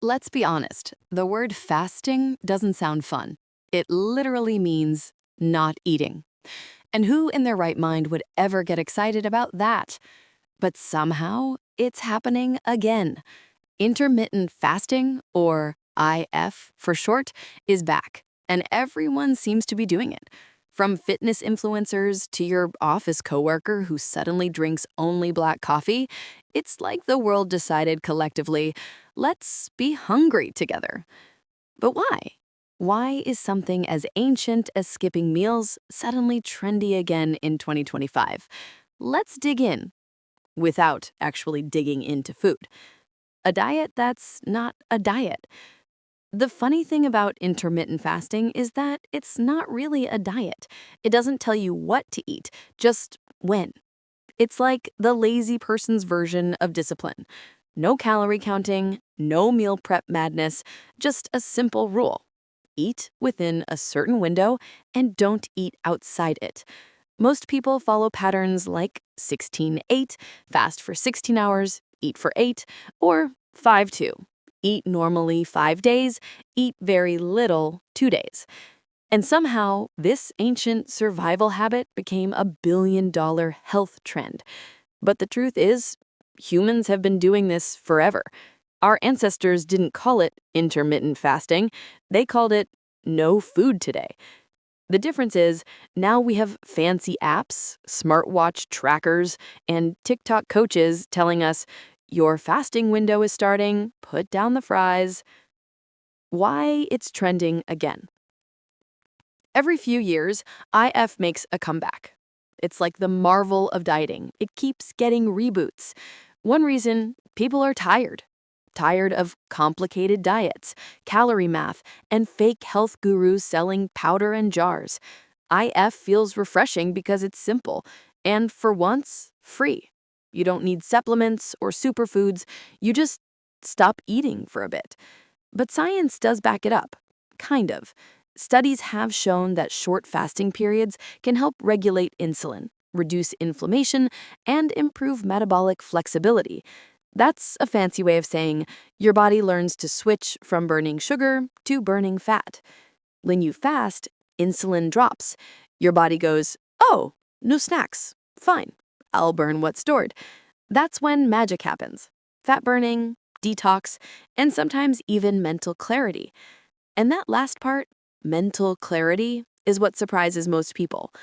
Let's be honest, the word fasting doesn't sound fun. It literally means not eating. And who in their right mind would ever get excited about that? But somehow, it's happening again. Intermittent fasting, or IF for short, is back, and everyone seems to be doing it. From fitness influencers to your office coworker who suddenly drinks only black coffee, it's like the world decided collectively, let's be hungry together. But why? Why is something as ancient as skipping meals suddenly trendy again in 2025? Let's dig in without actually digging into food. A diet that's not a diet. The funny thing about intermittent fasting is that it's not really a diet. It doesn't tell you what to eat, just when. It's like the lazy person's version of discipline. No calorie counting, no meal prep madness, just a simple rule. Eat within a certain window and don't eat outside it. Most people follow patterns like 16-8, fast for 16 hours, eat for 8, or 5-2. Eat normally 5 days, eat very little 2 days. And somehow, this ancient survival habit became a billion-dollar health trend. But the truth is, humans have been doing this forever. Our ancestors didn't call it intermittent fasting, they called it no food today. The difference is, now we have fancy apps, smartwatch trackers, and TikTok coaches telling us, your fasting window is starting, put down the fries. Why it's trending again. Every few years, IF makes a comeback. It's like the marvel of dieting. It keeps getting reboots. One reason, people are tired. Tired of complicated diets, calorie math, and fake health gurus selling powder in jars. IF feels refreshing because it's simple, and for once, free. You don't need supplements or superfoods, you just stop eating for a bit. But science does back it up. Kind of. Studies have shown that short fasting periods can help regulate insulin, reduce inflammation, and improve metabolic flexibility. That's a fancy way of saying your body learns to switch from burning sugar to burning fat. When you fast, insulin drops. Your body goes, oh, no snacks. Fine, I'll burn what's stored. That's when magic happens. Fat burning, detox, and sometimes even mental clarity. And that last part, mental clarity, is what surprises most people.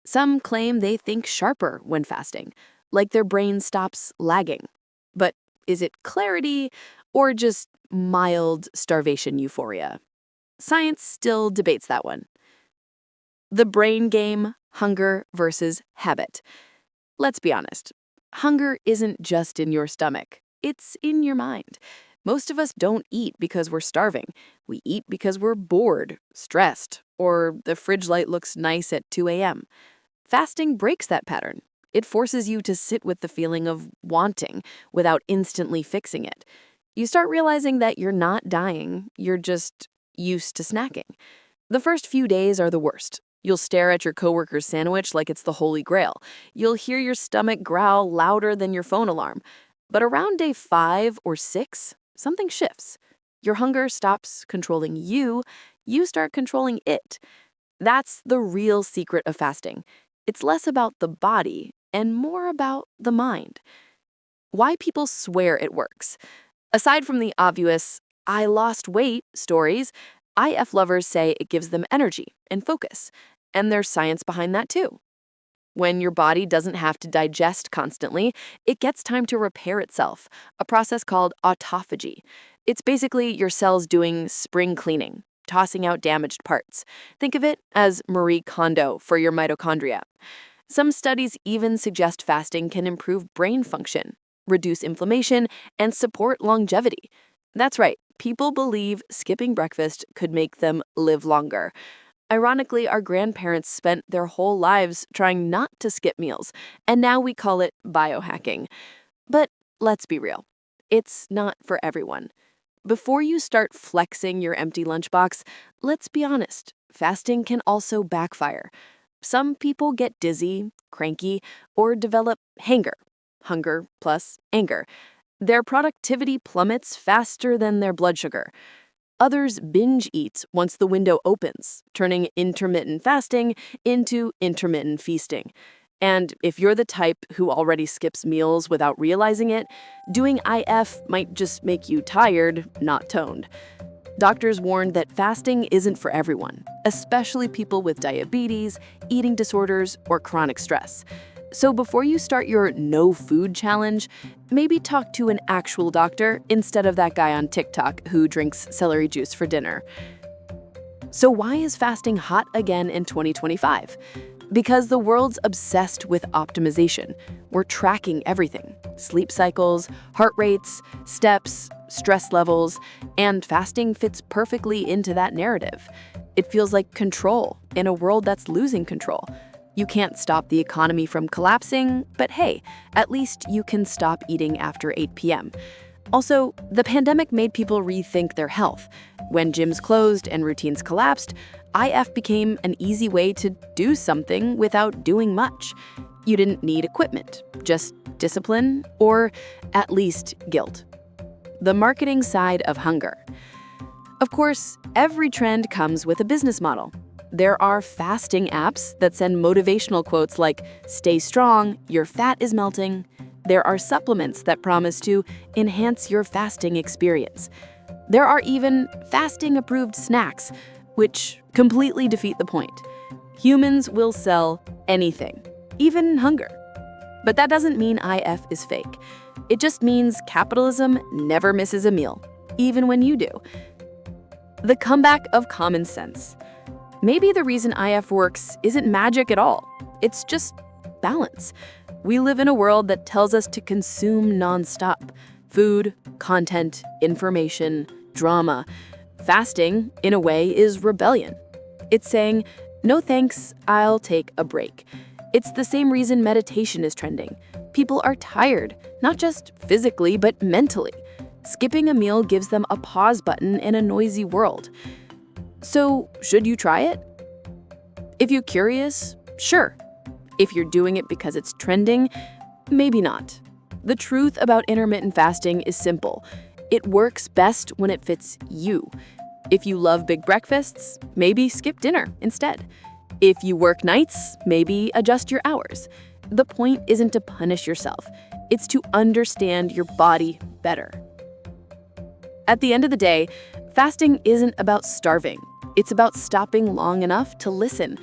Some claim they think sharper when fasting, like their brain stops lagging. But is it clarity or just mild starvation euphoria? Science still debates that one. The brain game, hunger versus habit. Let's be honest. Hunger isn't just in your stomach. It's in your mind. Most of us don't eat because we're starving. We eat because we're bored, stressed, or the fridge light looks nice at 2 a.m. Fasting breaks that pattern. It forces you to sit with the feeling of wanting without instantly fixing it. You start realizing that you're not dying, you're just used to snacking. The first few days are the worst. You'll stare at your coworker's sandwich like it's the Holy Grail. You'll hear your stomach growl louder than your phone alarm. But around day 5 or 6, something shifts. Your hunger stops controlling you start controlling it. That's the real secret of fasting. It's less about the body and more about the mind. Why people swear it works. Aside from the obvious, I lost weight stories, IF lovers say it gives them energy and focus. And there's science behind that too. When your body doesn't have to digest constantly, it gets time to repair itself, a process called autophagy. It's basically your cells doing spring cleaning, tossing out damaged parts. Think of it as Marie Kondo for your mitochondria. Some studies even suggest fasting can improve brain function, reduce inflammation, and support longevity. That's right, people believe skipping breakfast could make them live longer. Ironically, our grandparents spent their whole lives trying not to skip meals, and now we call it biohacking. But let's be real, it's not for everyone. Before you start flexing your empty lunchbox, let's be honest, fasting can also backfire. Some people get dizzy, cranky, or develop hanger, hunger plus anger. Their productivity plummets faster than their blood sugar. Others binge eat once the window opens, turning intermittent fasting into intermittent feasting. And if you're the type who already skips meals without realizing it, doing IF might just make you tired, not toned. Doctors warn that fasting isn't for everyone, especially people with diabetes, eating disorders, or chronic stress. So before you start your no food challenge, maybe talk to an actual doctor instead of that guy on TikTok who drinks celery juice for dinner. So why is fasting hot again in 2025? Because the world's obsessed with optimization. We're tracking everything: sleep cycles, heart rates, steps, stress levels, and fasting fits perfectly into that narrative. It feels like control in a world that's losing control. You can't stop the economy from collapsing, but hey, at least you can stop eating after 8 p.m. Also, the pandemic made people rethink their health. When gyms closed and routines collapsed, IF became an easy way to do something without doing much. You didn't need equipment, just discipline, or at least guilt. The marketing side of hunger. Of course, every trend comes with a business model. There are fasting apps that send motivational quotes like, "Stay strong, your fat is melting." There are supplements that promise to enhance your fasting experience. There are even fasting-approved snacks, which completely defeat the point. Humans will sell anything, even hunger. But that doesn't mean IF is fake. It just means capitalism never misses a meal, even when you do. The comeback of common sense. Maybe the reason IF works isn't magic at all. It's just balance. We live in a world that tells us to consume nonstop: food, content, information, drama. Fasting, in a way, is rebellion. It's saying, "No thanks, I'll take a break." It's the same reason meditation is trending. People are tired, not just physically, but mentally. Skipping a meal gives them a pause button in a noisy world. So, should you try it? If you're curious, sure. If you're doing it because it's trending, maybe not. The truth about intermittent fasting is simple. It works best when it fits you. If you love big breakfasts, maybe skip dinner instead. If you work nights, maybe adjust your hours. The point isn't to punish yourself. It's to understand your body better. At the end of the day, fasting isn't about starving. It's about stopping long enough to listen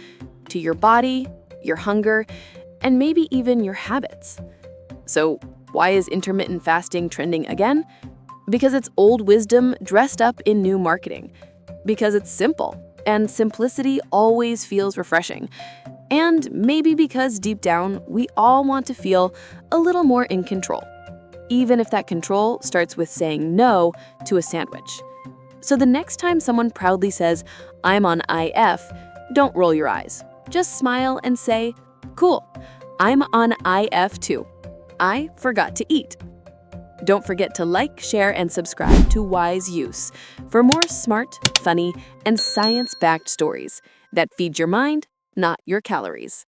to your body, your hunger, and maybe even your habits. So, why is intermittent fasting trending again? Because it's old wisdom dressed up in new marketing. Because it's simple, and simplicity always feels refreshing. And maybe because deep down, we all want to feel a little more in control, even if that control starts with saying no to a sandwich. So the next time someone proudly says, "I'm on IF," don't roll your eyes. Just smile and say, "Cool, I'm on IF too. I forgot to eat." Don't forget to like, share, and subscribe to Wiseuse for more smart, funny, and science-backed stories that feed your mind, not your calories.